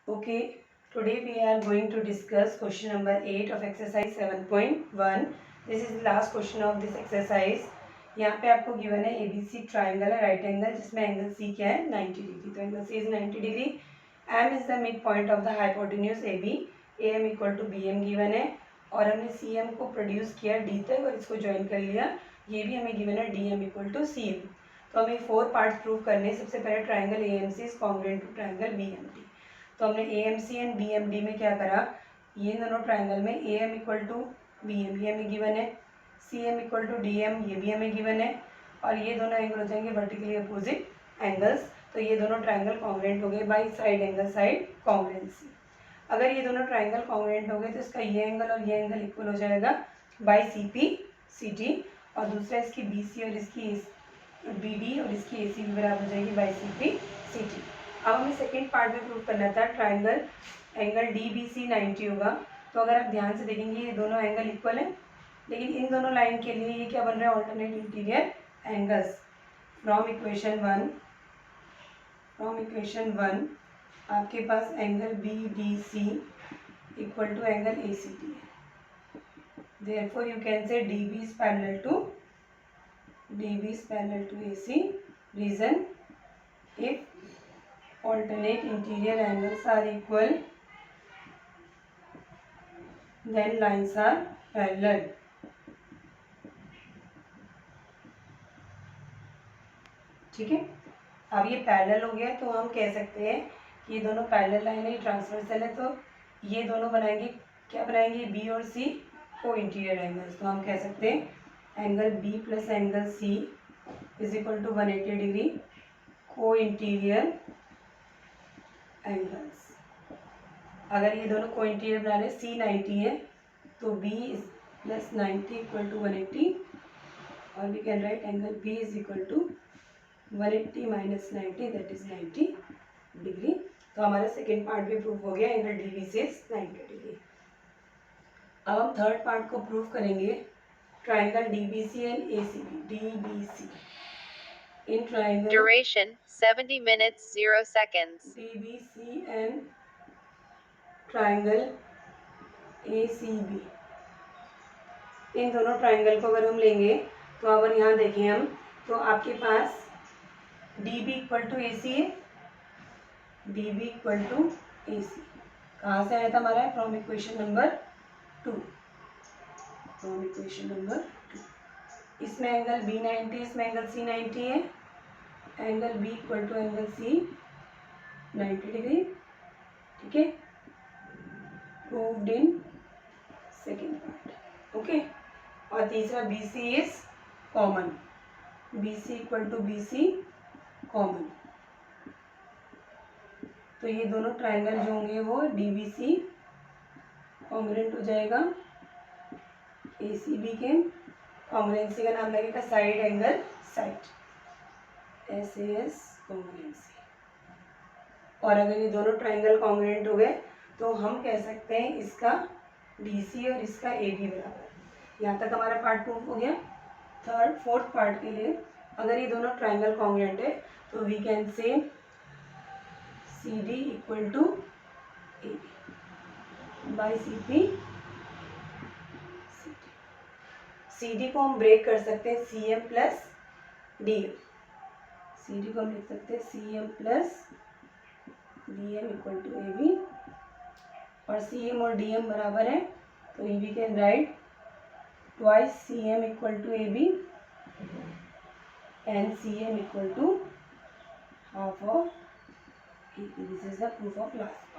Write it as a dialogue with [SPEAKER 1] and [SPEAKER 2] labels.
[SPEAKER 1] Okay, today we are going to discuss question number 8 of exercise 7.1. This is the last question of this exercise. यहाँ पे आपको given है ABC triangle है right angle जिसमें angle C क्या है 90 degree. तो angle C is 90 degree. M is the mid point of the hypotenuse AB. AM equal to BM given है और हमने CM को प्रोड्यूस किया D तक और इसको ज्वाइन कर लिया. ये भी हमें गिवन है DM equal to CM. तो हमें 4 पार्ट्स प्रूव करने. सबसे पहले triangle AMC is congruent to triangle BMD. तो हमने AMC एंड BMD में क्या करा, ये दोनों ट्राइंगल में AM इक्वल टू BM ये हमें गिवन है, CM इक्वल टू DM ये भी हमें गिवन है और ये दोनों एंगल हो जाएंगे वर्टिकली अपोजिट एंगल्स. तो ये दोनों ट्राइंगल कॉन्ग्रुएंट हो गए by side angle side congruency. अगर ये दोनों ट्राइंगल कॉन्ग्रुएंट हो गए तो इसका ये एंगल और ये एंगल इक्वल हो जाएगा बाई CP CT और दूसरा इसकी BC और इसकी BD और इसकी AC भी बराबर हो जाएगी बाई CP CT. अब हमें सेकेंड पार्ट में प्रूव करना था ट्राइंगल एंगल DBC 90 होगा. तो अगर आप ध्यान से देखेंगे ये दोनों एंगल इक्वल है, लेकिन इन दोनों लाइन के लिए ये क्या बन रहा है alternate interior angles. From equation one आपके पास angle BDC equal to angle ACT है. Therefore you can say DB is parallel to AC. Reason, if alternate interior angles are equal then lines are parallel. ठीक है, अब ये parallel हो गया तो हम कह सकते हैं कि ये दोनों पैरेलल लाइन है, ट्रांसवर्सल है. तो ये दोनों बनाएंगे क्या बनाएंगे B और C को इंटीरियर एंगल्स. तो हम कह सकते हैं angle B plus angle C is equal to 180 degree co-interior angles. अगर ये दोनों को इंटीरियर बना रहे C 90 है तो B प्लस 90 इक्वल टू 180 और we can write angle B is equal to 180 minus 90 that is 90 degree. तो हमारा सेकेंड पार्ट भी प्रूव हो गया एंगल DB से 90 डिग्री. अब हम थर्ड पार्ट को प्रूव करेंगे triangle DBC and ACB. DBC in triangle
[SPEAKER 2] Duration 70 minutes 0 seconds.
[SPEAKER 1] DBC and triangle ACB. इन दोनों ट्राइंगल को अगर हम लेंगे तो अगर यहाँ देखें हम तो आपके पास DB इक्वल टू AC है. DB इक्वल टू AC कहाँ से आया था हमारा, फ्रॉम इक्वेशन नंबर 2. इसमें एंगल B 90 इसमें एंगल C 90 है. Angle B equal to angle C 90 degree. ठीक है, proved in second part. Okay, और तीसरा BC is common. BC equal to BC common. तो ये दोनों ट्राइंगल जो होंगे वो DBC कॉन्ग्रुएंट हो जाएगा ACB के. कॉन्ग्रुएंसी का नाम लगेगा side angle side SAS congruency. और अगर ये दोनों ट्राइंगल कॉन्ग्रुएंट हो गए तो हम कह सकते हैं इसका DC और इसका AB बराबर. यहाँ तक हमारा पार्ट प्रूफ हो गया. थर्ड फोर्थ पार्ट के लिए अगर ये दोनों ट्राइंगल कॉन्ग्रुएंट है तो we can say CD equal to AB by CP CT. CD को हम ब्रेक कर सकते हैं CM प्लस DM. CD को हम लिख सकते हैं CM plus DM equal to AB और CM और DM बराबर है तो we can write twice CM equal to AB and CM equal to half of AB. This is the proof of last.